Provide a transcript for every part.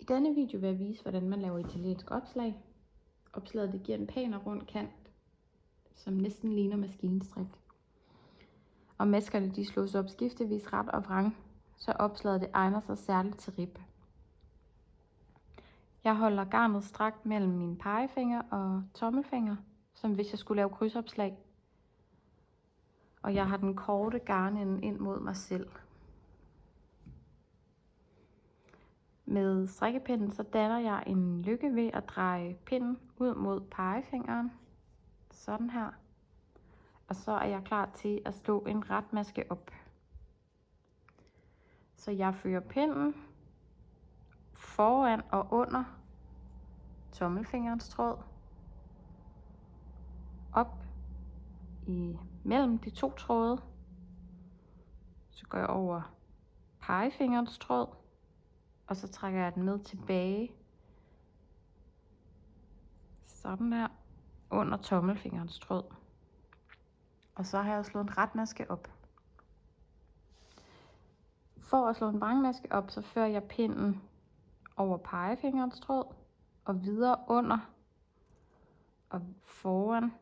denne video vil jeg vise, hvordan man laver italiensk opslag. Opslaget det giver en pæn og rund kant, som næsten ligner maskinstrik. Og maskerne de slås op skiftevis ret og vrang, så opslaget det egner sig særligt til rib. Jeg holder garnet strakt mellem mine pegefinger og tommelfinger, som hvis jeg skulle lave krydsopslag. Og jeg har den korte garnende ind mod mig selv. Med strikkepinden så danner jeg en lykke ved at dreje pinden ud mod pegefingeren. Sådan her. Og så er jeg klar til at slå en retmaske op. Så jeg fører pinden foran og under tommelfingerens tråd. Op mellem de to tråde. Så går jeg over pegefingerens tråd. Og så trækker jeg den med tilbage. Sådan her. Under tommelfingerens tråd. Og så har jeg slået en retmaske op. For at slå en vrangmaske op, så fører jeg pinden over pegefingerens tråd og videre under og foran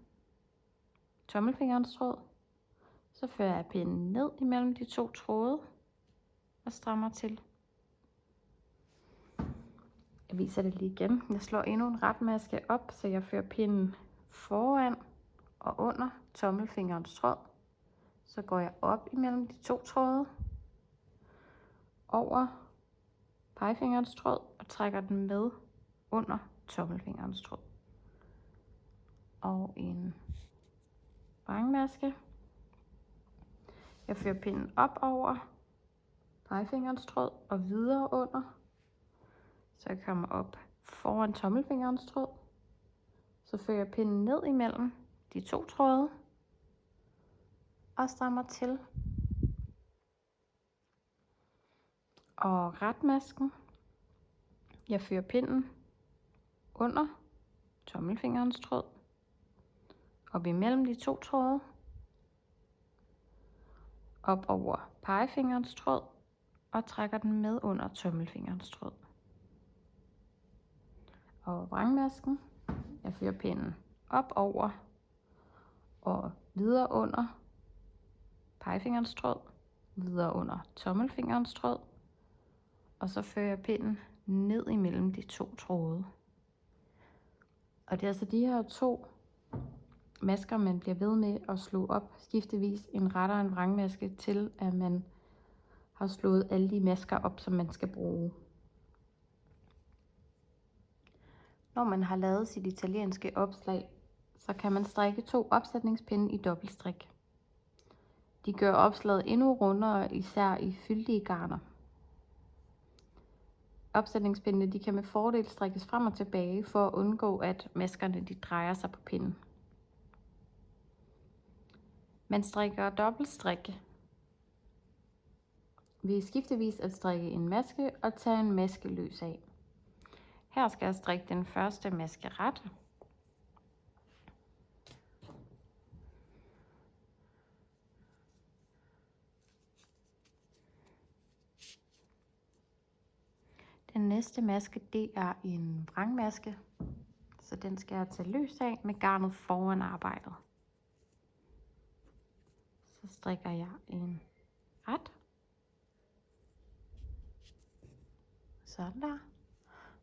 tommelfingerens tråd. Så fører jeg pinden ned imellem de to tråde og strammer til. Jeg viser det lige igen. Jeg slår endnu en retmaske op, så jeg fører pinden foran og under tommelfingerens tråd. Så går jeg op imellem de to tråde, over pegefingerens tråd og trækker den med under tommelfingerens tråd. Og en vrangmaske. Jeg fører pinden op over pegefingerens tråd og videre under. Så jeg kommer op foran tommelfingerens tråd. Så fører jeg pinden ned imellem de to tråde og strammer til. Og retmasken. Jeg fører pinden under tommelfingerens tråd, op imellem de to tråde, op over pegefingerens tråd og trækker den med under tommelfingerens tråd. Og vrangmasken. Jeg fører pinden op over og videre under pegefingerens tråd, videre under tommelfingerens tråd, og så fører jeg pinden ned imellem de to tråde. Og det er altså de her to masker, man bliver ved med at slå op skiftevis en ret og en vrangmaske, til at man har slået alle de masker op, som man skal bruge. Når man har lavet sit italienske opslag, så kan man strikke 2 opsætningspinde i dobbeltstrik. De gør opslaget endnu rundere, især i fyldige garner. Opsætningspindene de kan med fordel strikkes frem og tilbage for at undgå, at maskerne de drejer sig på pinden. Man strikker dobbeltstrik ved skiftevis at strikke en maske og tage en maske løs af. Her skal jeg strikke den første maske ret. Den næste maske, det er en vrangmaske, så den skal jeg tage løs af med garnet foran arbejdet. Så strikker jeg en ret. Sådan der.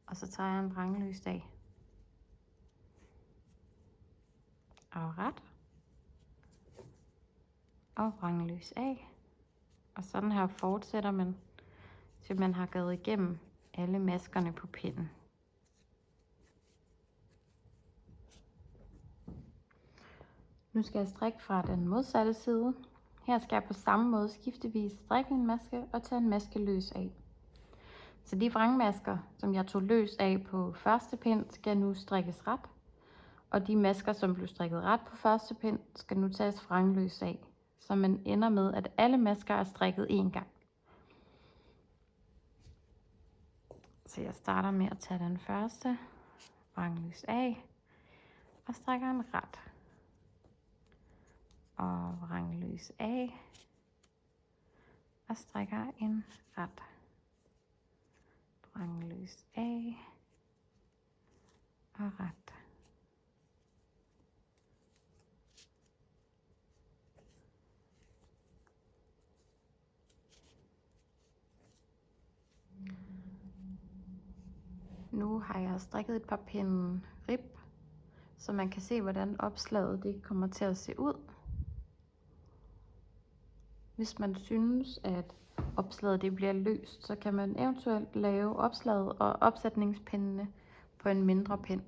Og så tager jeg en vrangløs af. Og ret. Og vrangløs af. Og sådan her fortsætter man, til man har gået igennem alle maskerne på pinden. Nu skal jeg strikke fra den modsatte side. Her skal jeg på samme måde skiftevis strikke en maske og tage en maske løs af. Så de vrangmasker, som jeg tog løs af på første pind, skal nu strikkes ret. Og de masker, som blev strikket ret på første pind, skal nu tages vrangløs af. Så man ender med, at alle masker er strikket en gang. Så jeg starter med at tage den første vrangløs af og strikker en ret. Og vrangløs af og strikker en ret. Vrangløs af og ret. Nu har jeg strikket et par pinde rib, så man kan se, hvordan opslaget det kommer til at se ud. Hvis man synes, at opslaget det bliver løst, så kan man eventuelt lave opslaget og opsætningspindene på en mindre pind.